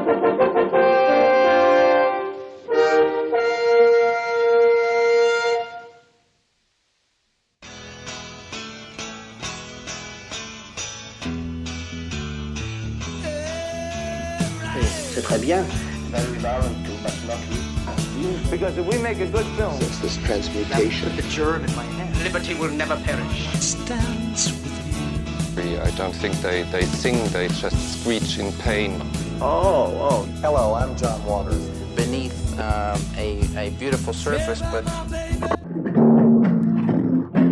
C'est très bien. Because if we make a good film, It's this transmutation. The germ in my head. Liberty will never perish. Stands with me. I don't think they sing, they just screech in pain. Oh. Hello, I'm John Waters. Beneath a beautiful surface, but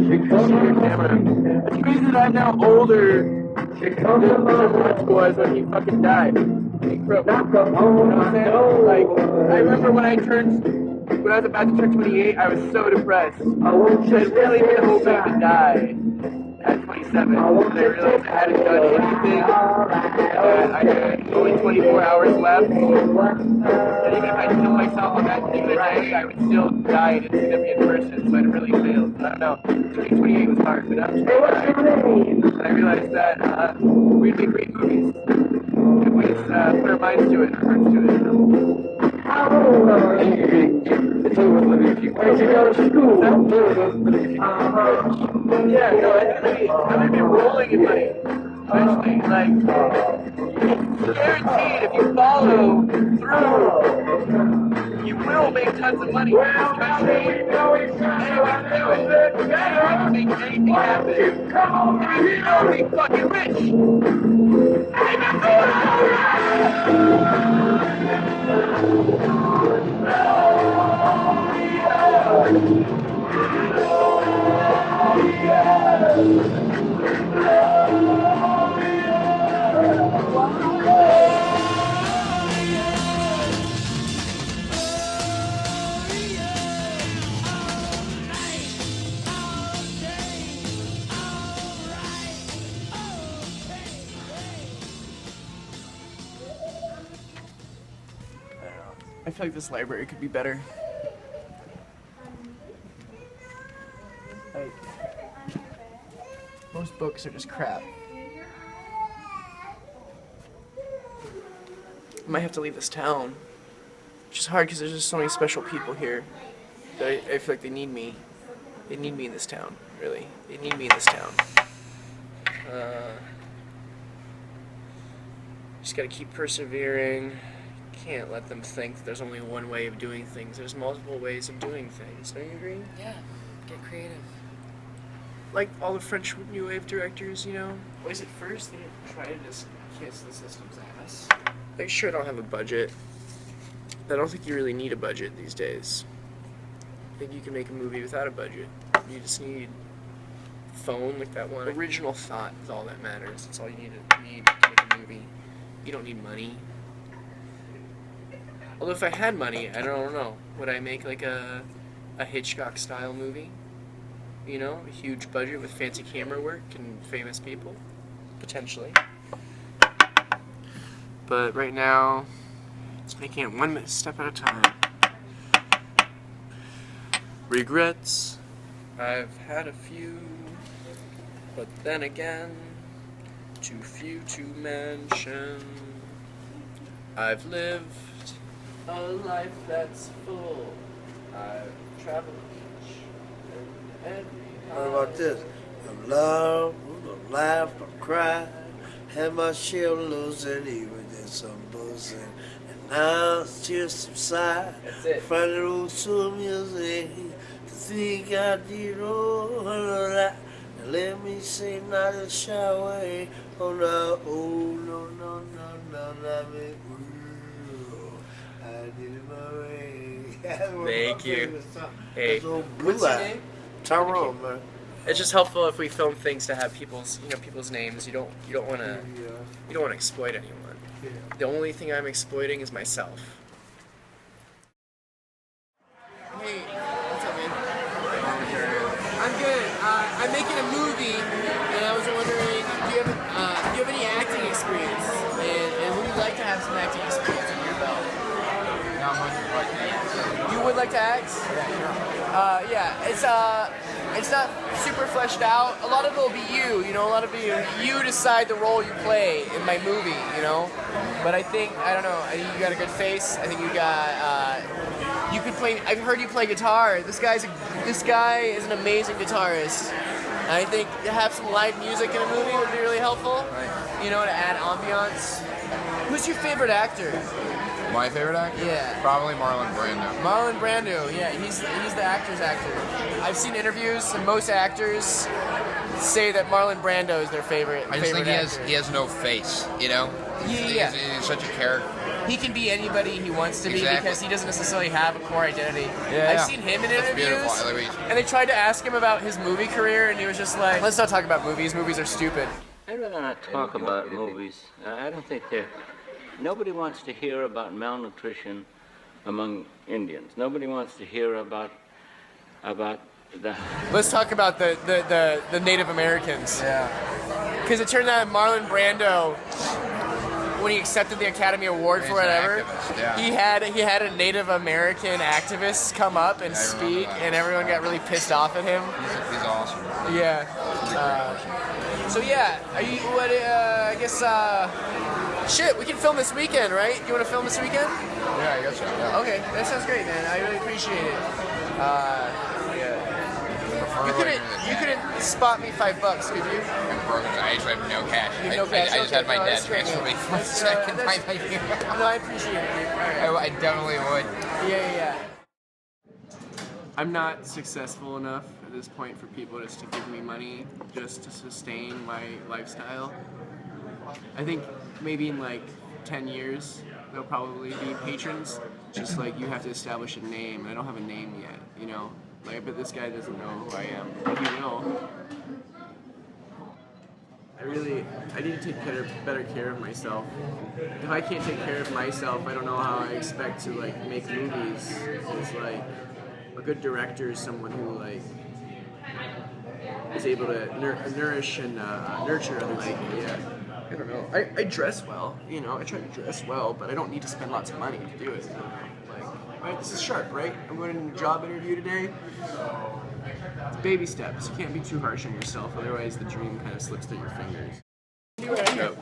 It's crazy that I'm now older than Rich was when he fucking died. You know what I'm saying? Like, I remember when I was about to turn 28, I was so depressed. I had really been hoping to die at 27. And I realized I hadn't done anything. I had only 24 hours left. And even if I killed myself on that particular day, I would still die an insignificant person. So I'd really failed. I don't know. Turning 28 was hard, but I'm 29. And I realized that we'd make great movies if we just put our minds to it and our hearts to it. Where'd you go to school? Yeah, no, I'm gonna be rolling in money. Eventually, like, it's guaranteed if you follow through, you will make tons of money in this country. Anyone can do it. Anyone can make anything happen. If you know, be fucking rich. I feel like this library could be better. Like, most books are just crap. I might have to leave this town. Which is hard because there's just so many special people here that I feel like they need me. They need me in this town, really. They need me in this town. Just gotta keep persevering. Can't let them think there's only one way of doing things. There's multiple ways of doing things. Don't you agree? Yeah, get creative. Like all the French New Wave directors, you know? Always at first they didn't try to just kiss the system's ass. They sure don't have a budget. I don't think you really need a budget these days. I think you can make a movie without a budget. You just need phone, like that one. Original thought is all that matters. That's all you need to make a movie. You don't need money. Although if I had money, I don't know, would I make like a Hitchcock style movie? You know, a huge budget with fancy camera work and famous people? Potentially. But right now, it's making it one step at a time. Regrets, I've had a few, but then again, too few to mention. I've lived a life that's full. I've traveled each and every. What about this? I've loved, I've laughed, I've cried, had my share of losing, even did some boozing. And now it's just subside. That's it. Find the road to music. To think I did all of that. And let me say not a shy way. Oh no, oh no, no, no, no, not me. I did it my way. Thank you. Hey, What's your name? Tyrone, man. It's just helpful if we film things to have people's names. You don't want to exploit anyone. Yeah. The only thing I'm exploiting is myself. Hey, what's up, man? I'm good. I'm making a movie, and I was wondering, do you have any acting experience? And would you like to have some acting experience under your belt? You would like to act? Yeah, sure. Yeah, it's it's not super fleshed out. A lot of it will be you know, a lot of it you decide the role you play in my movie, you know. But I think I think you got a good face. I think you got you could play. I've heard you play guitar. This guy is an amazing guitarist. And I think to have some live music in a movie would be really helpful. Right. You know, to add ambiance. Who's your favorite actor? My favorite actor? Yeah. Probably Marlon Brando. Marlon Brando, yeah, he's the actor's actor. I've seen interviews, and most actors say that Marlon Brando is their favorite. I just think actor. he has no face, you know? Yeah. He's such a character. He can be anybody he wants to be Exactly. because he doesn't necessarily have a core identity. Yeah, I've seen him in That's interviews, beautiful. I like what and they tried to ask him about his movie career, and he was just like, "Let's not talk about movies. Movies are stupid." I'd rather not talk about movies. I don't think they're... Nobody wants to hear about malnutrition among Indians. Nobody wants to hear about the... Let's talk about the Native Americans. Yeah. Because it turned out Marlon Brando, when he accepted the Academy Award for He's an whatever, activist, yeah. he had a Native American activist come up and I remember speak, that. and everyone got really pissed off at him. He's awesome. Yeah. So yeah, are you? What? I guess. Shit, we can film this weekend, right? You want to film this weekend? Yeah, I guess so. Yeah. Okay, that sounds great, man. I really appreciate it. Yeah. You couldn't spot me $5, could you? I actually have no cash. You have no cash? I just Okay, had my no, dad that's great. transfer me for a That's, second that's- time. No, I appreciate it, dude. All right. I definitely would. Yeah. I'm not successful enough at this point for people just to give me money just to sustain my lifestyle. I think maybe in like 10 years there'll probably be patrons. Just like you have to establish a name, and I don't have a name yet, you know? Like, but this guy doesn't know who I am. But he will. I need to take better care of myself. If I can't take care of myself, I don't know how I expect to like make movies. It's like a good director is someone who like is able to nourish and nurture other people. Yeah. I don't know. I dress well, you know. I try to dress well, but I don't need to spend lots of money to do it. Like, right? This is sharp, right? I'm going in a job interview today. It's baby steps. You can't be too harsh on yourself, otherwise the dream kind of slips through your fingers. Go.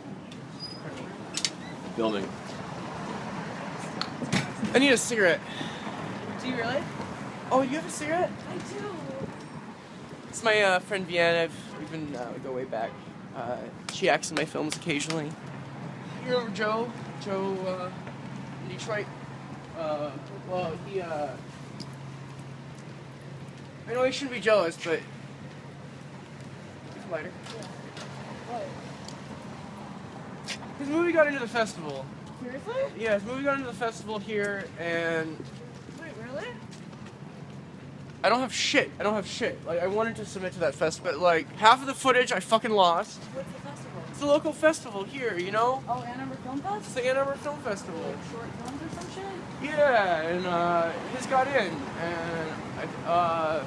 Filming. I need a cigarette. Do you really? Oh, you have a cigarette? I do. It's my friend Vienna. We go way back. She acts in my films occasionally. You remember Joe? Joe in Detroit. Well, he. I know he shouldn't be jealous, but. He's a lighter. What? His movie got into the festival. Seriously? Yeah, his movie got into the festival here, and Wait, really? I don't have shit. Like, I wanted to submit to that festival, but like half of the footage I fucking lost. What's the festival? It's a local festival here, you know? Oh, Ann Arbor Film Fest? It's the Ann Arbor Film Festival. Like short films or some shit? Yeah, and his got in, and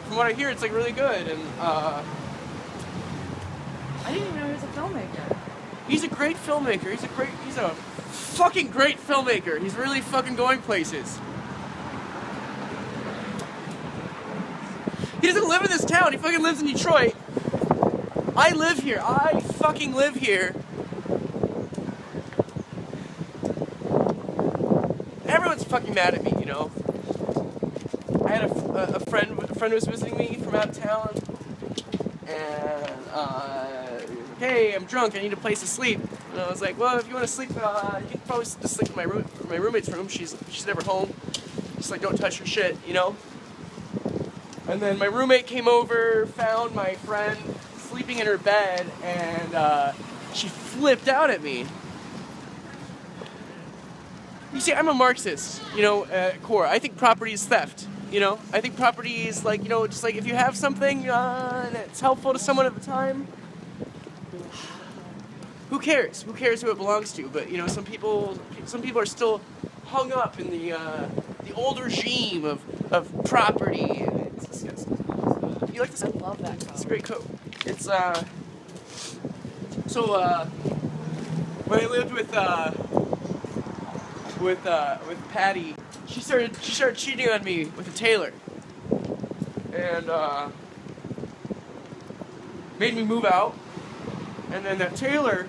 from what I hear, it's like really good, and I didn't even know he was a filmmaker. he's a great filmmaker. He's a fucking great filmmaker. He's really fucking going places. He doesn't live in this town. He fucking lives in Detroit. I live here. I fucking live here. Everyone's fucking mad at me, you know. I had a friend was visiting me from out of town, and hey, I'm drunk. I need a place to sleep. And I was like, well, if you want to sleep, you can probably just sleep in my roommate's room. She's never home. Just like don't touch her shit, you know. And then my roommate came over, found my friend sleeping in her bed, and she flipped out at me. You see, I'm a Marxist, you know, at core. I think property is theft, you know? I think property is like, you know, just like if you have something and it's helpful to someone at the time, who cares? Who cares who it belongs to? But, you know, some people are still hung up in the old regime of property. It's disgusting. You like this? I love that coat. It's a great coat. It's when I lived with Patty, she started cheating on me with a tailor, and made me move out. And then that tailor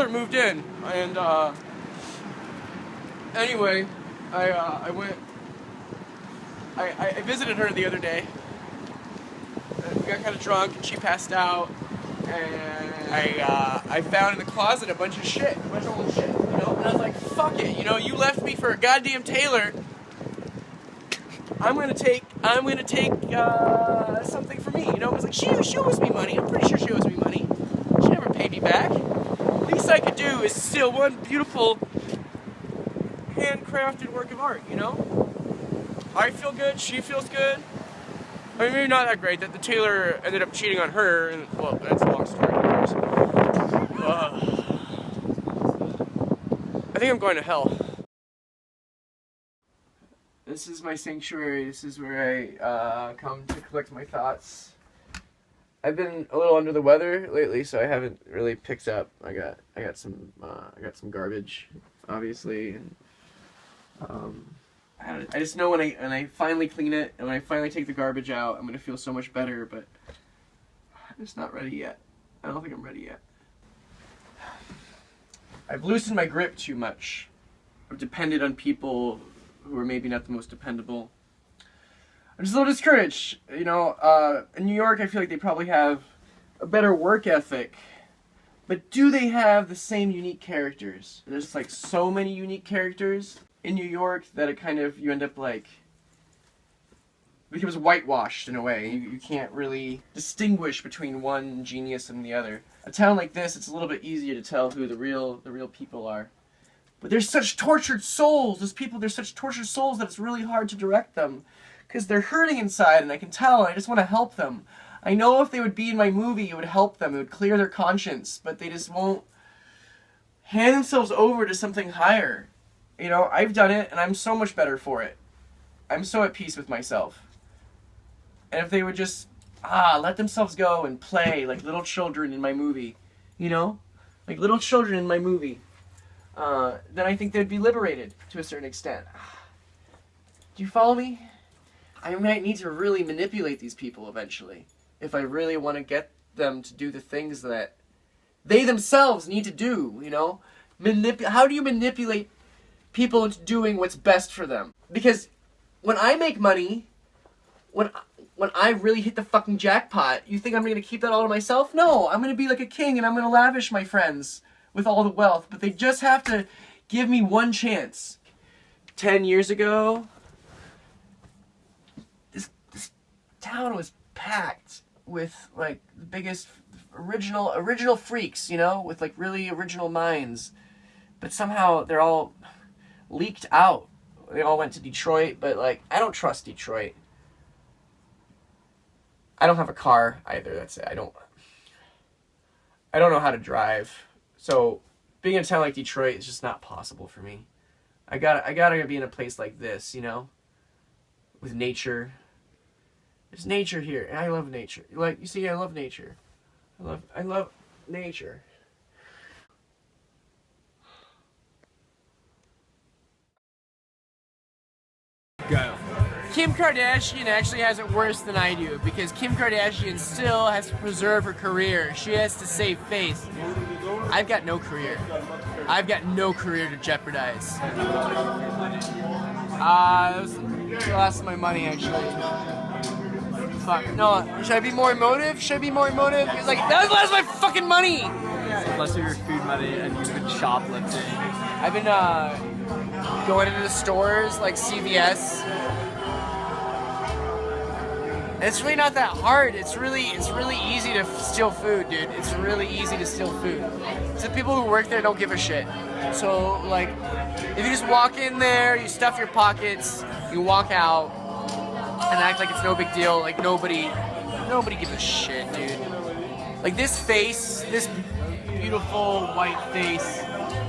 moved in. And anyway, I visited her the other day. We got kind of drunk and she passed out. And I found in the closet a bunch of old shit, you know? And I was like, fuck it, you know, you left me for a goddamn tailor. I'm gonna take something for me, you know? It was like, she owes me money. I'm pretty sure she owes me money. She never paid me back. Least I could do is steal one beautiful handcrafted work of art, you know? I feel good, she feels good. I mean, maybe not that great, that the tailor ended up cheating on her, and, well, that's a long story, of course. I think I'm going to hell. This is my sanctuary. This is where I come to collect my thoughts. I've been a little under the weather lately, so I haven't really picked up. I got some garbage, obviously, and I just know when I finally clean it and when I finally take the garbage out, I'm gonna feel so much better. But I'm just not ready yet. I don't think I'm ready yet. I've loosened my grip too much. I've depended on people who are maybe not the most dependable. I'm just a little discouraged. You know, in New York, I feel like they probably have a better work ethic. But do they have the same unique characters? There's like so many unique characters in New York that it kind of, you end up like, becomes whitewashed in a way. You can't really distinguish between one genius and the other. A town like this, it's a little bit easier to tell who the real people are. But there's such tortured souls. They're such tortured souls that it's really hard to direct them. Because they're hurting inside, and I can tell, and I just want to help them. I know if they would be in my movie, it would help them. It would clear their conscience. But they just won't hand themselves over to something higher. You know, I've done it, and I'm so much better for it. I'm so at peace with myself. And if they would just, let themselves go and play like little children in my movie, you know? Like little children in my movie. Then I think they'd be liberated to a certain extent. Do you follow me? I might need to really manipulate these people eventually. If I really want to get them to do the things that they themselves need to do, you know? How do you manipulate people into doing what's best for them? Because when I make money, when I really hit the fucking jackpot, you think I'm going to keep that all to myself? No, I'm going to be like a king and I'm going to lavish my friends with all the wealth. But they just have to give me one chance. 10 years ago, this town was packed with like the biggest original freaks, you know, with like really original minds. But somehow they're all leaked out. They all went to Detroit, but like I don't trust Detroit. I don't have a car either. That's it. I don't know how to drive. So being in a town like Detroit is just not possible for me. I gotta be in a place like this, you know, with nature. There's nature here, and I love nature. Like you see, I love nature. I love nature. Go. Kim Kardashian actually has it worse than I do because Kim Kardashian still has to preserve her career. She has to save face. I've got no career. I've got no career to jeopardize. That was the last of my money, actually. Fuck. No, should I be more emotive? Should I be more emotive? It's like, that was the last of my fucking money! Less of your food money and you've been shoplifting. I've been going into the stores like CVS. It's really not that hard. It's really easy to steal food, dude. It's really easy to steal food. So people who work there don't give a shit. So like, if you just walk in there, you stuff your pockets, you walk out, and act like it's no big deal. Like nobody gives a shit, dude. Like this face, this beautiful white face,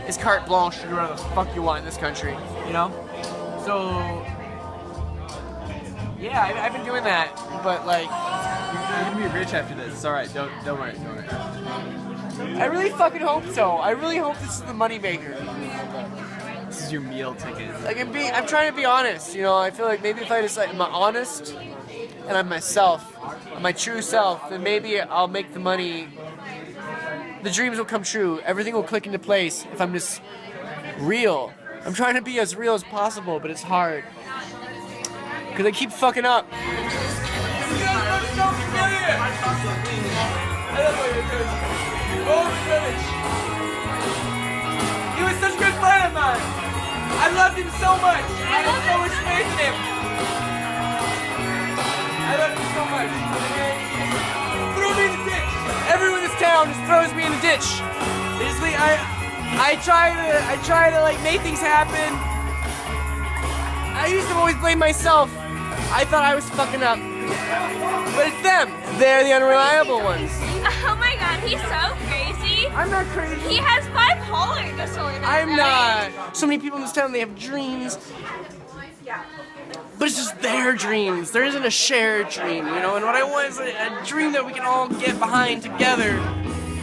is carte blanche to do whatever the fuck you want in this country, you know? So, yeah, I've been doing that, but like... You're gonna be rich after this, it's alright, don't worry. I really fucking hope so. I really hope this is the moneymaker. This is your meal ticket. Like I'm trying to be honest, you know, I feel like maybe if I decide I'm honest, and I'm myself, I'm my true self, then maybe I'll make the money. The dreams will come true. Everything will click into place if I'm just real. I'm trying to be as real as possible, but it's hard. Because I keep fucking up. You guys look so familiar! I love what you're doing. He was such a good friend of mine. I loved him so much. I had so much faith in him. I loved him so much. And he just threw me in the ditch. Everyone in this town just throws me in the ditch. Basically, I try to like make things happen. I used to always blame myself. I thought I was fucking up. But it's them. They're the unreliable ones. Oh my god, he's so crazy. I'm not crazy. He has bipolar disorder. I'm right? not. So many people in this town, they have dreams. But it's just their dreams. There isn't a shared dream, you know? And what I want is a dream that we can all get behind together.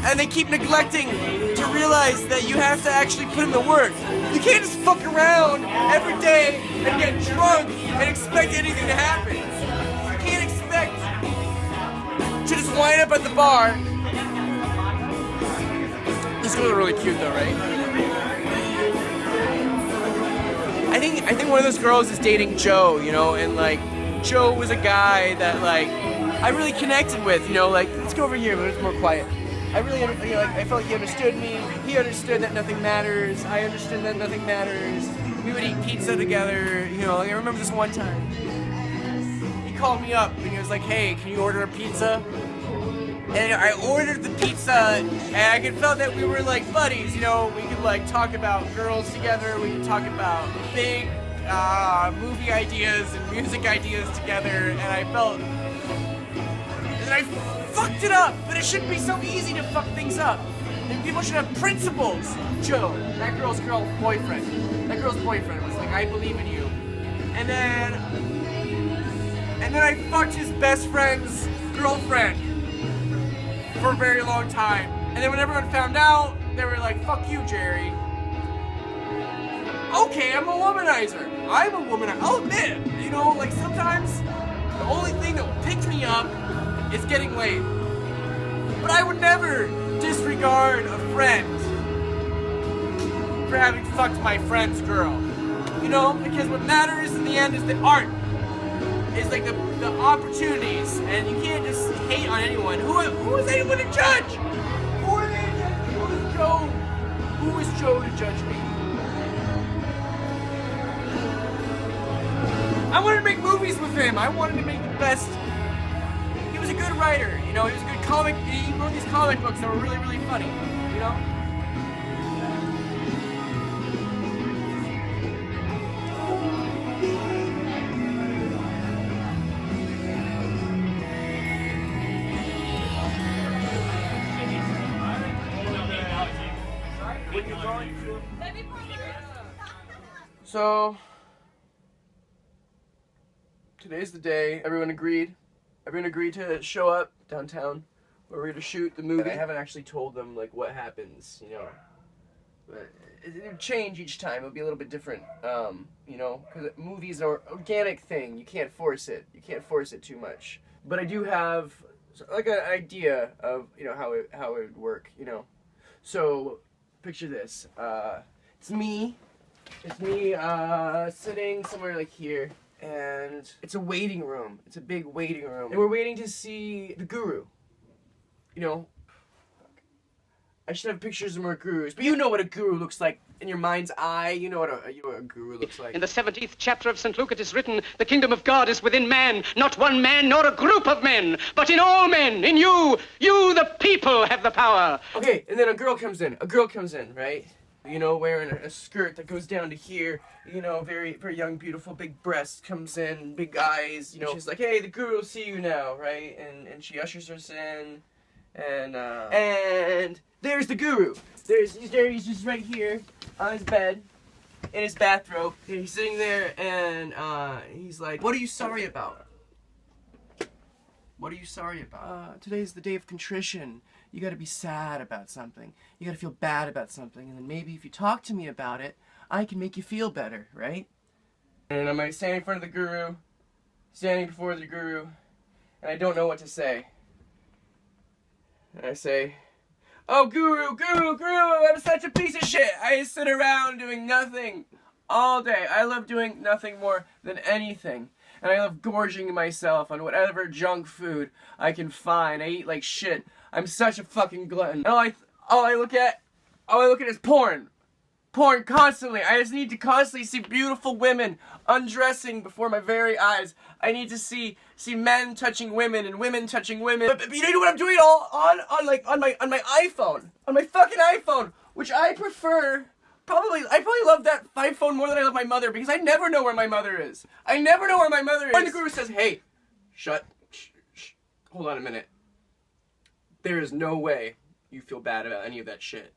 And they keep neglecting to realize that you have to actually put in the work. You can't just fuck around every day and get drunk and expect anything to happen. You can't expect to just wind up at the bar. This girls are really cute though, right? I think one of those girls is dating Joe, you know, and like Joe was a guy that like I really connected with, you know, like let's go over here, but it's more quiet. I really, you know, like, I felt like he understood me. He understood that nothing matters. I understood that nothing matters. We would eat pizza together. You know, like, I remember this one time. He called me up and he was like, "Hey, can you order a pizza?" And I ordered the pizza, and I could feel that we were like buddies. You know, we could like talk about girls together. We could talk about big movie ideas and music ideas together. And I felt, and I fucked it up, but it shouldn't be so easy to fuck things up. And people should have principles. Joe, that girl's boyfriend. That girl's boyfriend was like, "I believe in you." And then I fucked his best friend's girlfriend for a very long time. And then when everyone found out, they were like, "Fuck you, Jerry." Okay, I'm a womanizer. I'm a womanizer. I'll admit, you know, like sometimes the only thing that will pick me up is getting laid. But I would never disregard a friend for having fucked my friend's girl. You know, because what matters in the end is the art. It's like the opportunities, and you can't just hate on anyone. Who is anyone to judge? Who are they to judge? Who is Joe to judge me? I wanted to make movies with him. I wanted to make the best. He was a good writer, you know, he was a good comic, he wrote these comic books that were really, really funny, you know? So, today's the day. Everyone agreed to show up downtown where we're gonna shoot the movie. I haven't actually told them like what happens, you know. But it'll change each time. It'll be a little bit different, you know, because movies are an organic thing. You can't force it. You can't force it too much. But I do have like an idea of, you know, how it would work, you know. So picture this. It's me sitting somewhere like here. And it's a waiting room. It's a big waiting room. And we're waiting to see the guru. You know, I should have pictures of more gurus. But you know what a guru looks like in your mind's eye. You know what a guru looks like. In the 17th chapter of St. Luke it is written, "The kingdom of God is within man, not one man nor a group of men, but in all men, in you. You, the people, have the power." Okay, and then a girl comes in, right? You know, wearing a skirt that goes down to here, you know, very, very young, beautiful, big breasts, comes in, big eyes, you know. She's like, "Hey, the guru will see you now," right? And she ushers us in, and there's the guru. He's just right here on his bed, in his bathrobe. And he's sitting there, and he's like, "What are you sorry about? What are you sorry about?" "Today's the day of contrition. You gotta be sad about something. You gotta feel bad about something, and then maybe if you talk to me about it, I can make you feel better, right?" And I'm like standing in front of the guru, standing before the guru, and I don't know what to say. And I say, "Oh, Guru, I'm such a piece of shit. I sit around doing nothing all day. I love doing nothing more than anything. And I love gorging myself on whatever junk food I can find. I eat like shit. I'm such a fucking glutton. And all I look at is porn. Porn constantly. I just need to constantly see beautiful women undressing before my very eyes. I need to see men touching women and women touching women. But you know what I'm doing all on my iPhone, on my fucking iPhone, which I prefer. I probably love that iPhone more than I love my mother, because I never know where my mother is. I never know where my mother is. When the Guru says, "Hey, hold on a minute. There is no way you feel bad about any of that shit."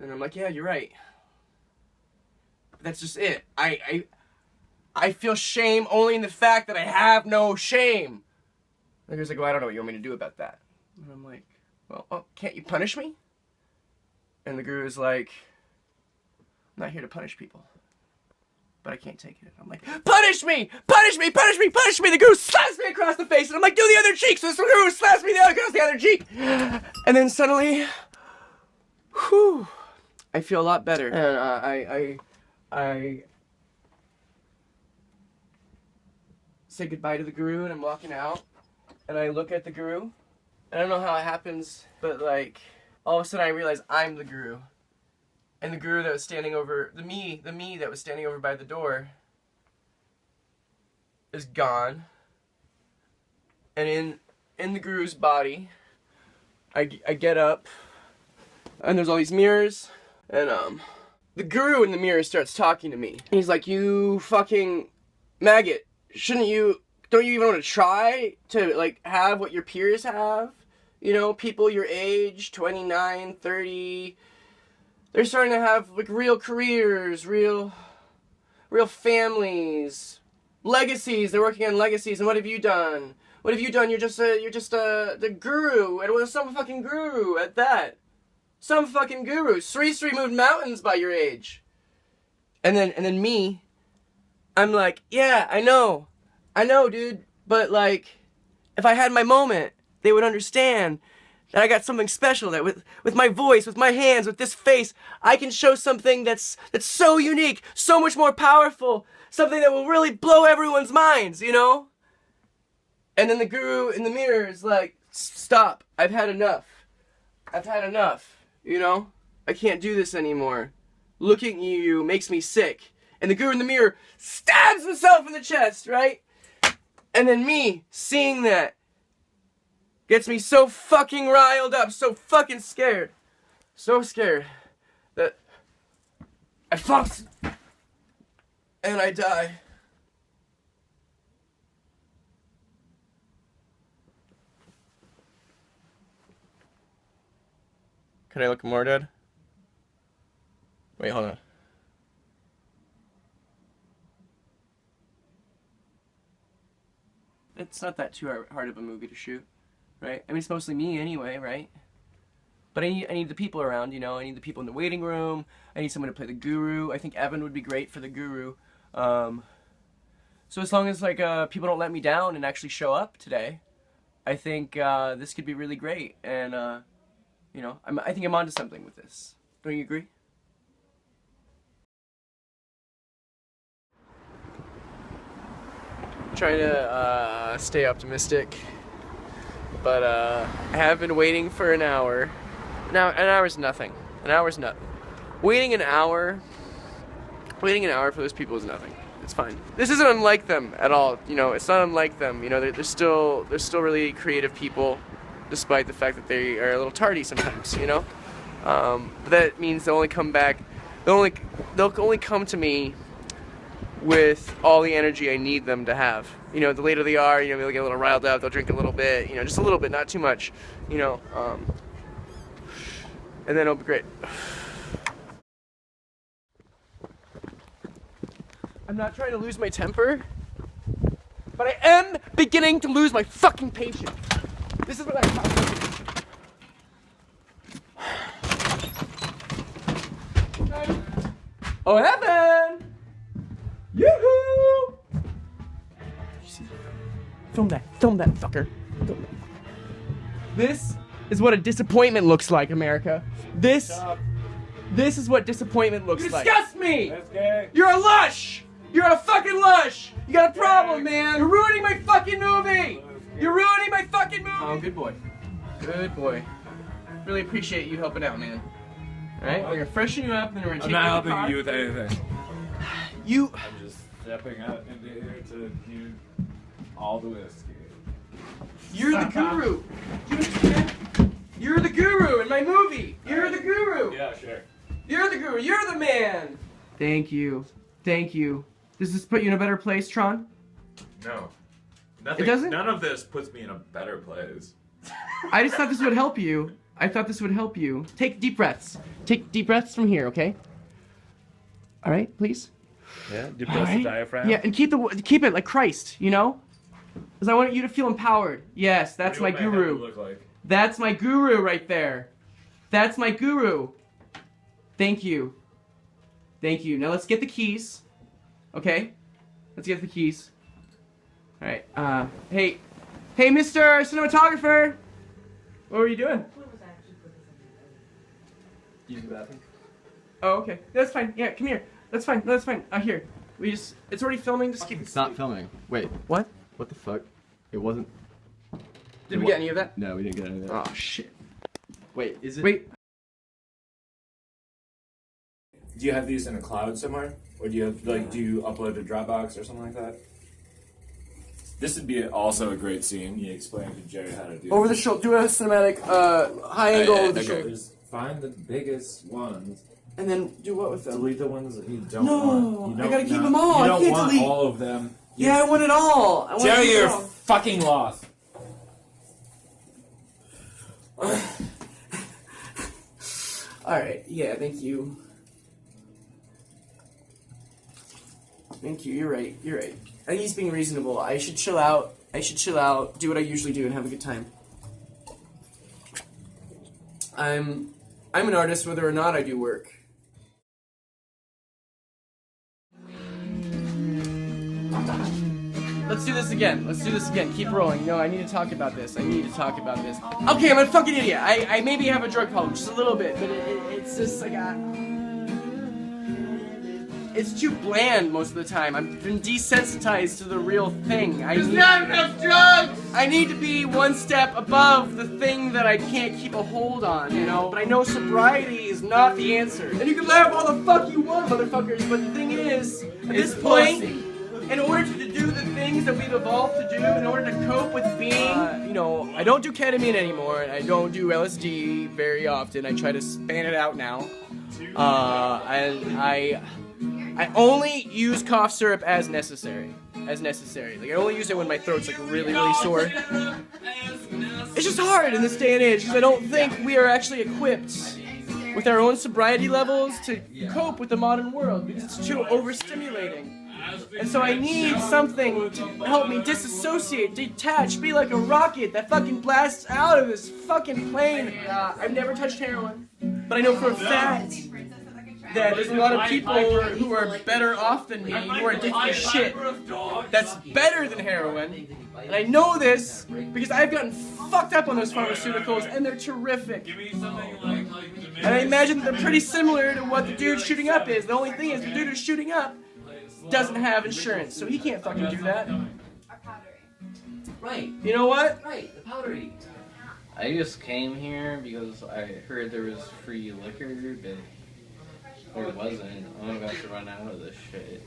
And I'm like, "Yeah, you're right. That's just it. I feel shame only in the fact that I have no shame." And the Guru's like, "Well, I don't know what you want me to do about that." And I'm like, "Well, can't you punish me?" And the Guru's like, "I'm not here to punish people, but I can't take it." I'm like, "Punish me! Punish me! Punish me! Punish me!" The Guru slaps me across the face, and I'm like, "Do the other cheek!" So the Guru slaps me across the other cheek. And then suddenly, whew, I feel a lot better. And I say goodbye to the Guru, and I'm walking out, and I look at the Guru. I don't know how it happens, but like, all of a sudden I realize I'm the Guru. And the Guru that was standing over, the me that was standing over by the door is gone. And in the Guru's body, I get up, and there's all these mirrors, and the Guru in the mirror starts talking to me. And he's like, "You fucking maggot, don't you even want to try to like have what your peers have? You know, people your age, 29, 30, they're starting to have like real careers, real families, legacies. They're working on legacies. And what have you done? What have you done? You're just the Guru, and it was some fucking Guru at that. Some fucking Guru. Sri moved mountains by your age." And then me, I'm like, "Yeah, I know, dude. But like, if I had my moment, they would understand that I got something special, that with my voice, with my hands, with this face, I can show something that's so unique, so much more powerful, something that will really blow everyone's minds, you know?" And then the Guru in the mirror is like, "Stop, I've had enough, you know? I can't do this anymore. Looking at you makes me sick." And the Guru in the mirror stabs himself in the chest, right? And then me, seeing that, gets me so fucking riled up, so fucking scared. So scared that I fucked and I die. Could I look more dead? Wait, hold on. It's not that too hard of a movie to shoot, right? I mean, it's mostly me anyway, right? But I need the people around, you know? I need the people in the waiting room. I need someone to play the Guru. I think Evan would be great for the Guru. So as long as like people don't let me down and actually show up today, I think this could be really great. And you know, I think I'm onto something with this. Don't you agree? Trying to stay optimistic, but I have been waiting for an hour. Now an hour's nothing. An hour's nothing. Waiting an hour for those people is nothing. It's fine. This isn't unlike them at all. You know, it's not unlike them. You know, they're still really creative people, despite the fact that they are a little tardy sometimes. You know, but that means they'll only come back. They'll only come to me with all the energy I need them to have. You know, the later they are, you know, they'll get a little riled up, they'll drink a little bit, you know, just a little bit, not too much, you know, and then it'll be great. I'm not trying to lose my temper, but I am beginning to lose my fucking patience. This is what I'm talking about. Oh, Evan! Yoo-hoo! Film that fucker. Film that. This is what a disappointment looks like, America. This is what disappointment looks like. You disgust me! You're a lush! You're a fucking lush! You got a problem, man! You're ruining my fucking movie! You're ruining my fucking movie! Oh, good boy. Good boy. Really appreciate you helping out, man. Alright, we're gonna freshen you up, and then we're gonna take you to the car. I'm not helping you with anything. You... I'm just stepping out into here to do all the whiskey. You're the guru! You understand? You're the guru in my movie! You're the guru! Yeah, sure. You're the guru! You're the man! Thank you. Thank you. Does this put you in a better place, Tron? No. Nothing, It doesn't? None of this puts me in a better place. I just thought this would help you. I thought this would help you. Take deep breaths. Take deep breaths from here, okay? Alright, please? Yeah, depress the diaphragm. Yeah, and keep it like Christ, you know? Because I want you to feel empowered. Yes, that's my guru. Look like? That's my guru right there. That's my guru. Thank you. Thank you. Now let's get the keys. Okay? Let's get the keys. Alright, hey, Mr. Cinematographer! What were you doing? Use the bathroom. Oh, okay. That's fine. Yeah, come here. That's fine. No, that's fine. Here. It's already filming. Just keep it. It's not filming. Wait. What? What the fuck? It wasn't. Did we get any of that? No, we didn't get any of that. Oh, shit. Wait, is it? Wait. Do you have these in a cloud somewhere? Or do you upload to Dropbox or something like that? This would be also a great scene. You explain to Jerry how to do Over the shoulder. Do a cinematic, high angle over the shoulder. Just find the biggest ones. And then do what with them? Delete the ones that you don't No, want. I gotta keep them all. You I don't can't want delete. all of them. Yeah, I want it all. I want Jerry, it you're all. fucking lost. Alright, yeah, thank you. Thank you, you're right, you're right. I think he's being reasonable. I should chill out, do what I usually do, and have a good time. I'm an artist whether or not I do work. Let's do this again. Let's do this again. Keep rolling. No, I need to talk about this. Okay, I'm a fucking idiot. I maybe have a drug problem, just a little bit, but it's just like it's too bland most of the time. I've been desensitized to the real thing. There's not enough drugs! I need to be one step above the thing that I can't keep a hold on, you know? But I know sobriety is not the answer. And you can laugh all the fuck you want, motherfuckers, but the thing is, at this point, in order to do the things that we've evolved to do, in order to cope with being, you know, I don't do ketamine anymore, and I don't do LSD very often. I try to span it out now. And I only use cough syrup as necessary. Like, I only use it when my throat's, like, really, really sore. It's just hard in this day and age, because I don't think we are actually equipped with our own sobriety levels to cope with the modern world, because it's too overstimulating. And so I need something to help me disassociate, detach, be like a rocket that fucking blasts out of this fucking plane. I've never touched heroin, but I know for a fact that there's a lot of people who are better off than me, who are addicted to shit that's better than heroin. And I know this because I've gotten fucked up on those pharmaceuticals, and they're terrific. And I imagine they're pretty similar to what the dude shooting up is. The only thing is, the dude who's shooting up doesn't have insurance, so he can't fucking do that. Right. You know what? Right, the powdery. I just came here because I heard there was free liquor, but there wasn't. I'm about to run out of this shit.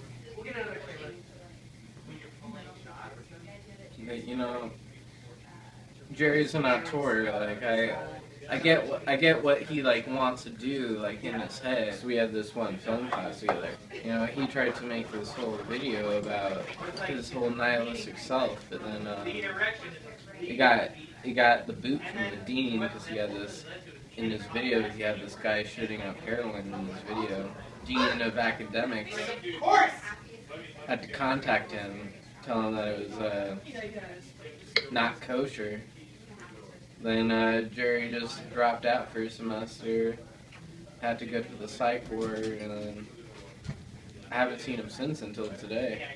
But, you know, Jerry's an auteur. Like, I get what he like wants to do, like in his head. So we had this one film class together. You know, he tried to make this whole video about his whole nihilistic self, but then he got the boot from the dean because he had this in his video. He had this guy shooting up heroin in his video. Dean of academics had to contact him, tell him that it was not kosher. Then Jerry just dropped out for a semester, had to go to the psych ward, and then I haven't seen him since until today.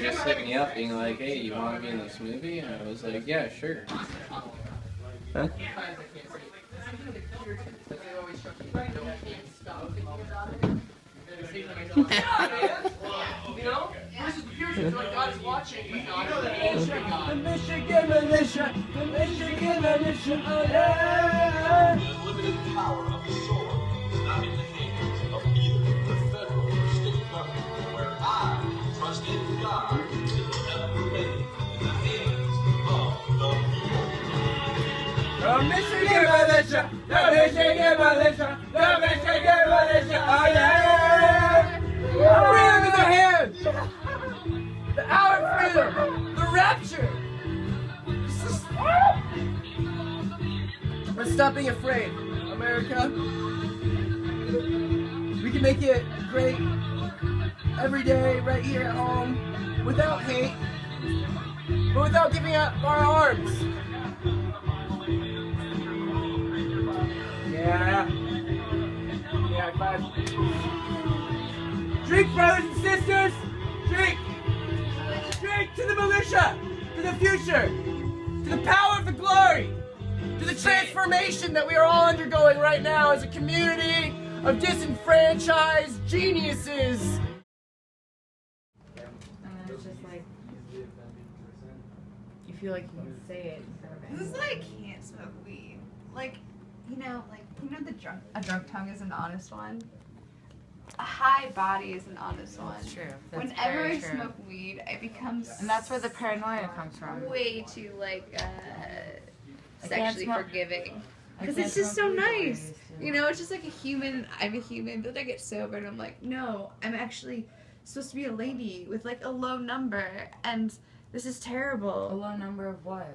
just hit me up being like, hey, you want to be in this movie? And I was like, yeah, sure. Huh? You know? This is pure like God is watching, but not the Michigan militia, the Michigan militia, oh yeah! The limited power of the sword is not in the hands of either the federal or state government, where I trust in God it will never remain in the hands of the people. The Michigan militia, the Michigan militia, the Michigan militia, oh yeah! Freedom in their hands! The hour of freedom! The rapture! Let's stop being afraid, America. We can make it great every day, right here at home, without hate, but without giving up our arms. Yeah. Yeah, high five. Drink, brothers and sisters! Drink! Drink to the militia! To the future! To the power of the glory! To the transformation that we are all undergoing right now as a community of disenfranchised geniuses! And then it's just like, you feel like you can say it instead of This is why I can't smoke weed. Like, you know, a drunk tongue is an honest one. A high body is an honest one. That's true. That's Whenever very I true. smoke weed, I become And that's where the paranoia comes from. way too I can't sexually smoke- forgiving. I Because can't it's just so smoke weed the way I nice. used to. You know, it's just like a human. I'm a human, but then I get sober and I'm like, no, I'm actually supposed to be a lady with like a low number, and this is terrible. A low number of what?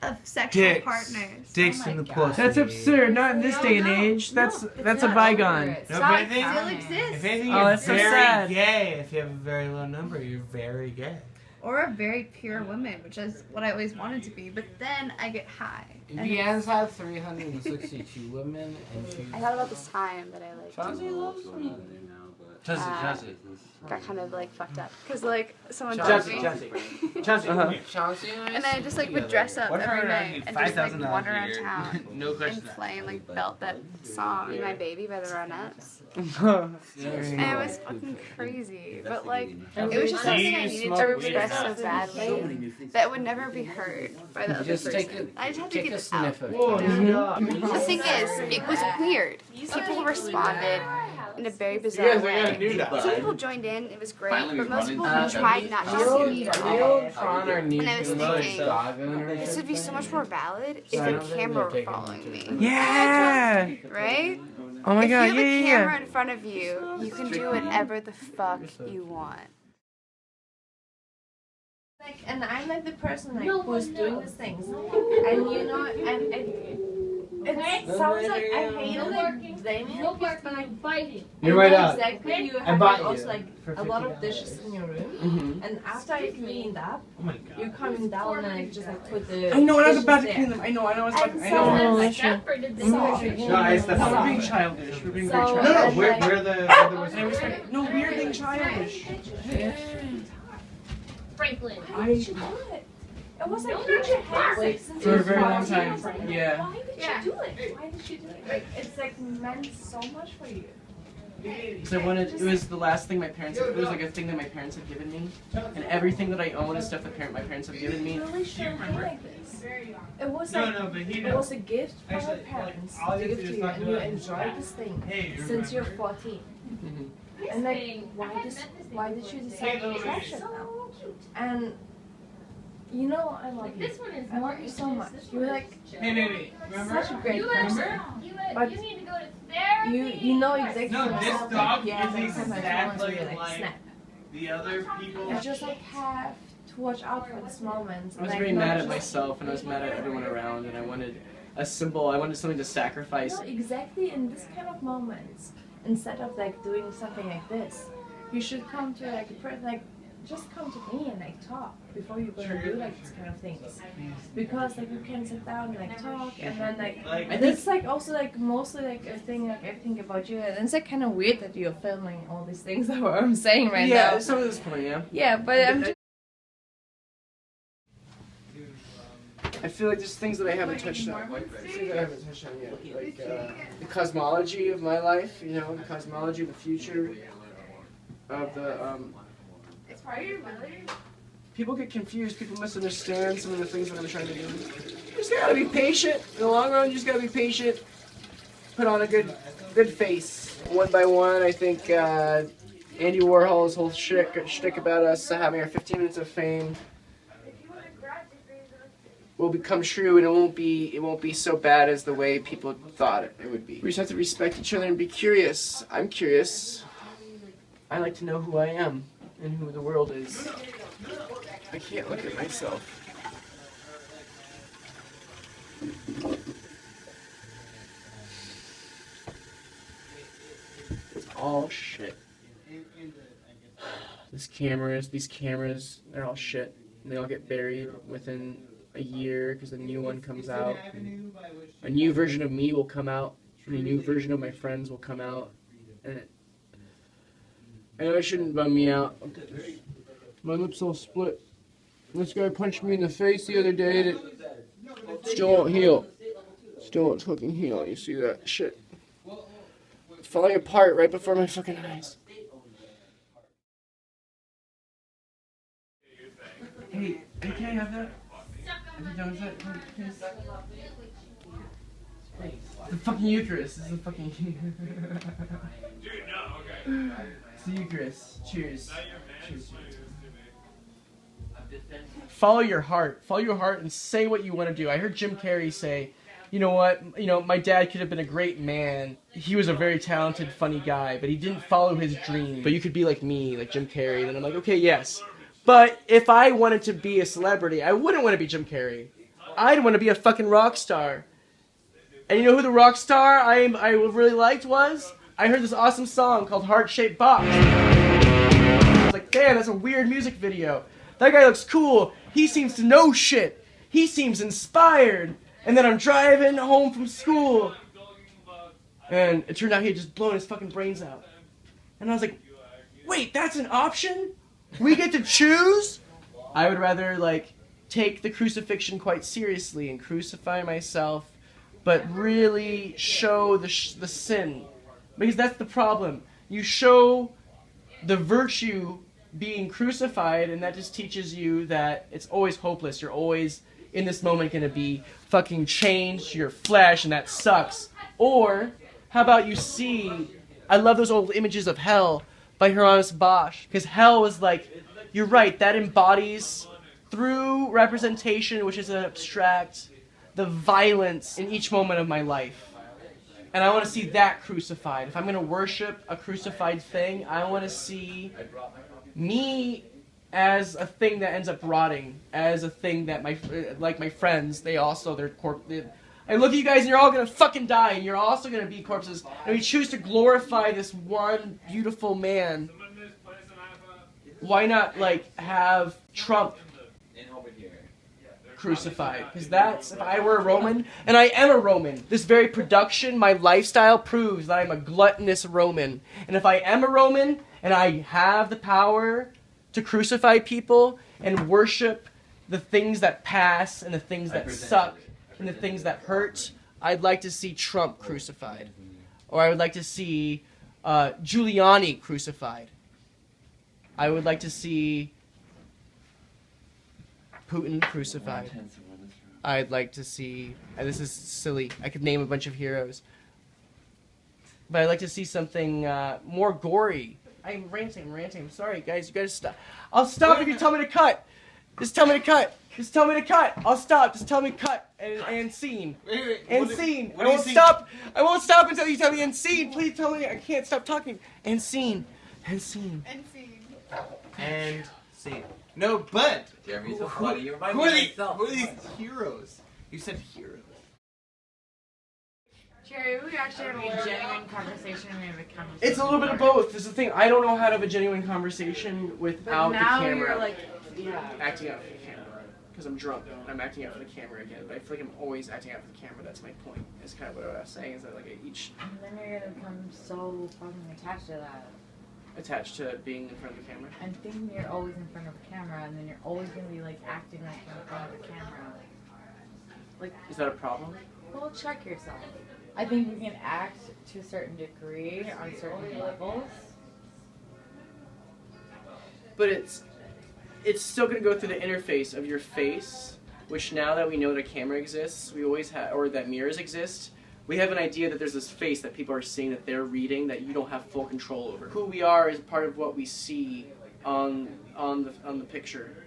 Of sexual Dicks. partners. Dicks Oh in the my pussy. God. That's absurd. Not in this day and age. That's a bygone. It's No, not but I think- Still counting. exists. If anything, Oh, you're that's so very sad. gay. If you have a very low number, you're very gay. Or a very pure woman, which is what I always wanted to be. But then I get high. And Vienna's had 362 women, and she. I thought about this time that I like Chauncey loves me. Chauncey. got kind of like fucked up because like someone Chauncey, told me, Chauncey, come here. Chauncey and I just like would dress up What if I every were to night give and just like $5,000 wander a around year? town No question. and play and like belt that song "Be My Baby" by the Ronettes. Very And it was fucking crazy, but like it was just Do you something I needed smoke to weed express so enough? badly that would never be heard by the other Just person. take a, I just have to take get a it out. sniff of Whoa, it. The thing is, it was weird. People responded in a very bizarre You guys are way. gonna do that. Some people joined in, it was great, Finally but we most run people into each other. tried not to see me at all. On our new And I was thinking, dog owner. this would be so much more valid if a camera were following me. Yeah. Right? Oh my If god. you have Yeah, a yeah, camera yeah. in front of you, you can do whatever the fuck you want. Like, and I'm like the person like who's doing these things, and you know, and it sounds like I hate like blaming the kids, but like fighting. You're right out. Exactly, you I have bought like, you also like for a lot of $50. dishes in your room, Mhm. and after I cleaned up, Oh my god. you're coming down and like just like put the. I know, and I was dishes about to there. clean them. I know, I was about to. I So, know. like, Sorry. so, No, it's the we're being childish. We're being very So, childish. and, like- We're the no, we're being childish. Franklin, why did you do it? It was like huge like since For you a very were long time. 14. Yeah. Why did you do it? Why did you do it? Like it's like meant so much for you. So I wanted, it was the last thing my parents, it was like a thing that my parents had given me. And everything that I own is stuff that my parents have given me. Really shouldn't be like this. It was No, like no, but he it knows. was a gift from Actually, your parents all to you give have to to do is you, not and do you it. enjoyed this thing Hey, you since you're remember. 14. And like, why did you decide to trash it now? And you know, I love you. I love you so much. You're like Hey, baby, remember? such a great person. But you know exactly No, what this I'm dog like, yeah, is next time I exactly fall into, like snap. the other people. You just like have to watch out for this moment. I was like, very not mad at just- myself, and I was mad at everyone around, and I wanted a symbol. I wanted something to sacrifice. No, exactly in this kind of moments, instead of like doing something like this, you should come to like a person like just come to me and like talk before you go and do like these kind of things, because like you can sit down and like talk, and then like it's like also like mostly like a thing like I think about you, and it's like kind of weird that you're filming all these things that I'm saying right now. Yeah, some of this point, yeah. Yeah, but I'm just. I feel like there's things that I haven't touched on. Things that I haven't touched on yet. Like the cosmology of my life, you know, the cosmology of the future, of the people get confused, people misunderstand some of the things that I'm trying to do. You just gotta be patient. In the long run, you just gotta be patient. Put on a good face. One by one, I think Andy Warhol's whole shtick about us having our 15 minutes of fame will become true, and it won't be so bad as the way people thought it would be. We just have to respect each other and be curious. I'm curious. I like to know who I am and who the world is. I can't look at myself. It's all shit. These cameras, they're all shit. They all get buried within a year because a new one comes out. A new version of me will come out, and a new version of my friends will come out. And I know it shouldn't bum me out. My lips all split. This guy punched me in the face the other day that still won't heal. Still won't fucking heal. You see that shit? Falling apart right before my fucking eyes. Hey, can I have that? The fucking Eucharist. This is the fucking. It's the Eucharist. Cheers. Cheers. Follow your heart. Follow your heart and say what you want to do. I heard Jim Carrey say, you know what? You know, my dad could have been a great man. He was a very talented, funny guy, but he didn't follow his dream. But you could be like me, like Jim Carrey. And I'm like, okay, yes. But if I wanted to be a celebrity, I wouldn't want to be Jim Carrey. I'd want to be a fucking rock star. And you know who the rock star I really liked was? I heard this awesome song called Heart Shaped Box. I was like, damn, that's a weird music video. That guy looks cool. He seems to know shit. He seems inspired. And then I'm driving home from school, and it turned out he had just blown his fucking brains out. And I was like, wait, that's an option? We get to choose? I would rather, like, take the crucifixion quite seriously and crucify myself, but really show the sin. Because that's the problem. You show the virtue being crucified, and that just teaches you that it's always hopeless. You're always, in this moment, going to be fucking chained to your flesh, and that sucks. Or, how about you see, I love those old images of hell by Hieronymus Bosch, because hell was like, you're right, that embodies, through representation, which is abstract, the violence in each moment of my life. And I want to see that crucified. If I'm going to worship a crucified thing, I want to see me as a thing that ends up rotting, as a thing that like my friends, they also, their corpse. I look at you guys and you're all going to fucking die, and you're also going to be corpses. And we choose to glorify this one beautiful man. Why not, like, have Trump crucified? Because that's, if I were a Roman, and I am a Roman, this very production, my lifestyle proves that I'm a gluttonous Roman. And if I am a Roman, and I have the power to crucify people and worship the things that pass and the things that suck and the things that hurt, I'd like to see Trump crucified. Or I would like to see Giuliani crucified. I would like to see Putin crucified. I'd like to see, and this is silly, I could name a bunch of heroes, but I'd like to see something more gory. I'm ranting. Sorry, guys, you gotta stop. I'll stop if you tell me to cut. Just tell me to cut. I'll stop. Just tell me cut and scene. And scene. I won't stop. I won't stop until you tell me and scene. Please tell me. I can't stop talking. And scene. And scene. And scene. And scene. No, but Jeremy's so funny. You remind who me of myself. Who are these heroes? You said heroes. Carrie, we actually having a genuine conversation. We have a conversation. It's a little bit of both. This is the thing. I don't know how to have a genuine conversation without But now the camera. you're like, yeah. Acting out for the camera. Because I'm drunk. I'm acting out for the camera again. But I feel like I'm always acting out for the camera. That's my point. Is kind of what I was saying. Is that like each. And then you're gonna become so fucking attached to that. Attached to being in front of the camera. And thinking you're always in front of the camera, and then you're always gonna be like acting like you're in front of the camera. Like. Is that a problem? Well, check yourself. I think you can act to a certain degree on certain levels. But it's still going to go through the interface of your face, which now that we know that camera exists, we always have, or that mirrors exist, we have an idea that there's this face that people are seeing, that they're reading, that you don't have full control over. Who we are is part of what we see on the picture,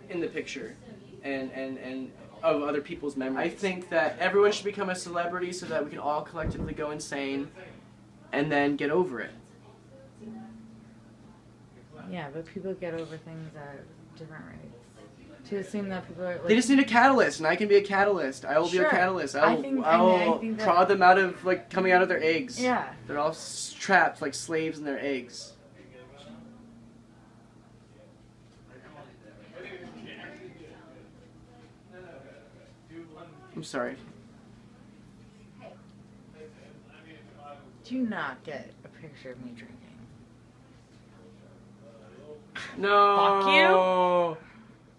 in the picture, and of other people's memories. I think that everyone should become a celebrity so that we can all collectively go insane and then get over it. Yeah, but people get over things at different rates. To assume that people are. Like, they just need a catalyst, and I can be a catalyst. I will be a catalyst. I will prod them out of, like, coming out of their eggs. Yeah. They're all trapped like slaves in their eggs. I'm sorry. Do not get a picture of me drinking. No. Fuck you.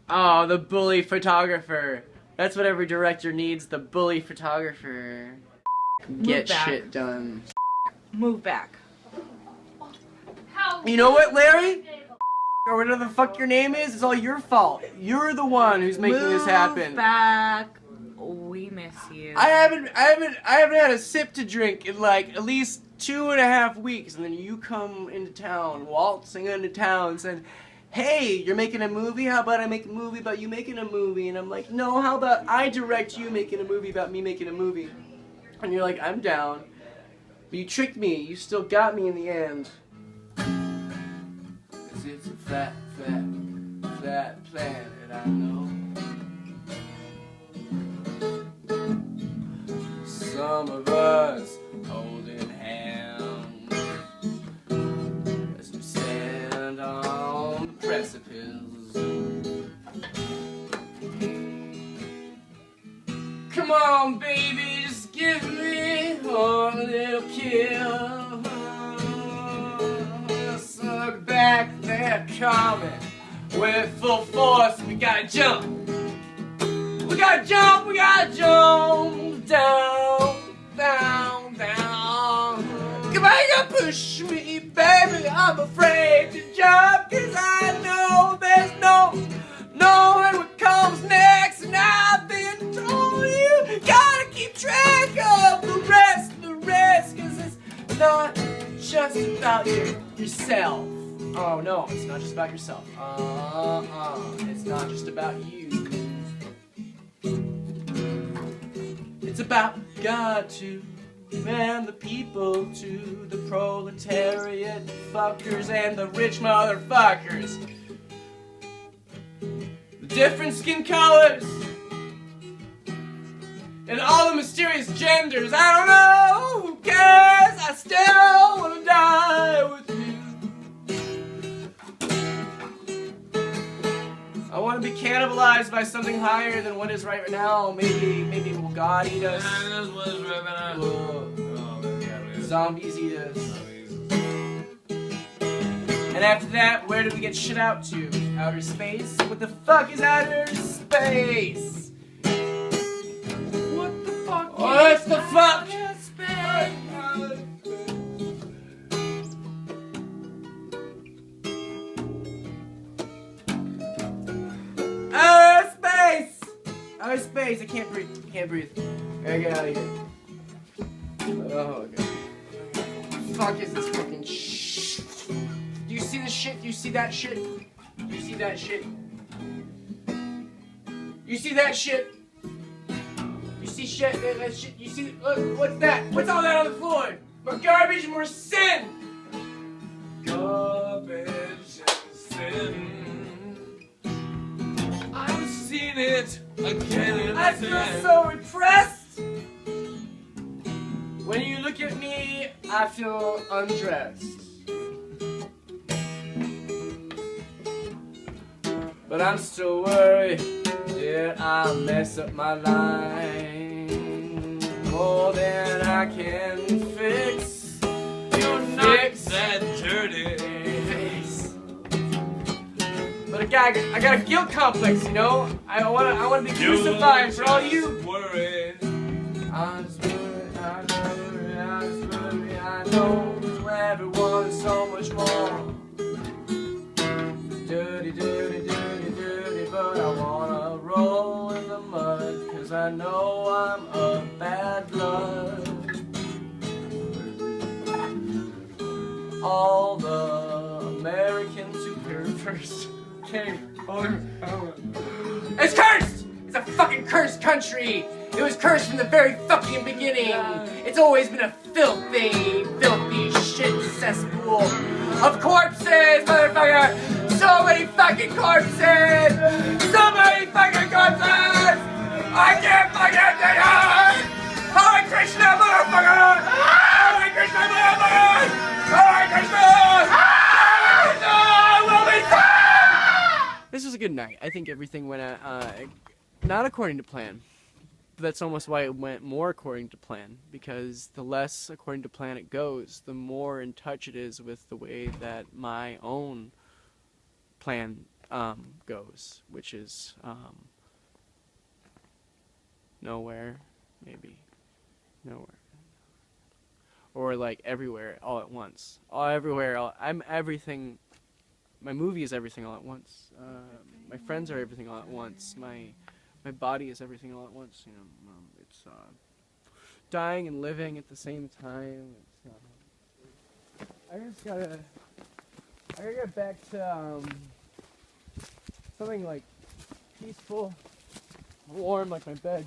Oh, the bully photographer. That's what every director needs, the bully photographer. Get shit done. Move back. You know what, Larry? Or whatever the fuck your name is, it's all your fault. You're the one who's making this happen. Move back. We miss you. I haven't had a sip to drink in like at least 2.5 weeks, and then you come into town, waltzing into town, saying, "Hey, you're making a movie? How about I make a movie about you making a movie?" And I'm like, "No, how about I direct you making a movie about me making a movie?" And you're like, "I'm down." But you tricked me. You still got me in the end. 'Cause it's a fat planet, I know. Some of us holding hands as we stand on the precipice. Come on, baby, just give me one little kill. Suck back, they're coming with full force. We gotta jump. We gotta jump. We gotta jump down, down, down. Come on, you push me, baby. I'm afraid to jump 'cause I know there's no knowing what comes next, and I've been told you gotta keep track of the rest, 'cause it's not just about yourself. Oh no, it's not just about yourself. It's not just about you. It's about God too, and the people too, the proletariat fuckers and the rich motherfuckers. The different skin colors and all the mysterious genders. I don't know, who cares? I still wanna die with you. I want to be cannibalized by something higher than what is right now. Maybe will God eat us? Zombies eat us. And after that, where do we get shit out to? Outer space? What the fuck is outer space? What the fuck? What the fuck? Outer space! I can't breathe. I can't breathe. I gotta get out of here. Oh god. Fuck is this fucking shit? Do you see this shit? Do you see that shit? Do you see that shit? You see that shit? You see shit? That shit? You see? Look, what's that? What's all that on the floor? More garbage and more sin! Garbage and sin. I've seen it again and again. I feel so repressed. look at me, I feel undressed. But I'm still worried, did I mess up my line? More than I can fix. You're not that dirty face. But I got a guilt complex, you know? I wanna be crucified for all you worried. I'm just worried, I'm worried, I'm just worried, I know everyone's so much more. Dirty, dirty, dirty, dirty, but I wanna roll in the mud, 'cause I know I'm a bad blood. All the Americans who first came over. It's cursed! It's a fucking cursed country! It was cursed from the very fucking beginning! It's always been a filthy, filthy shit cesspool of corpses, motherfucker! So many fucking corpses! So many fucking corpses! I can't fucking take it! Hare Krishna, motherfucker! Hare Krishna, motherfucker! Hare Krishna! This was a good night. I think everything went not according to plan. But that's almost why it went more according to plan, because the less according to plan it goes, the more in touch it is with the way that my own plan goes, which is nowhere, maybe nowhere, or like everywhere all at once. I'm everything. My movie is everything all at once. My friends are everything all at once. My body is everything all at once. You know, it's dying and living at the same time. I gotta get back to something like peaceful, warm, like my bed.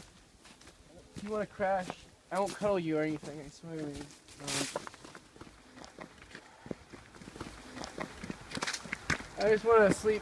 If you want to crash, I won't cuddle you or anything. I swear. I just want to sleep.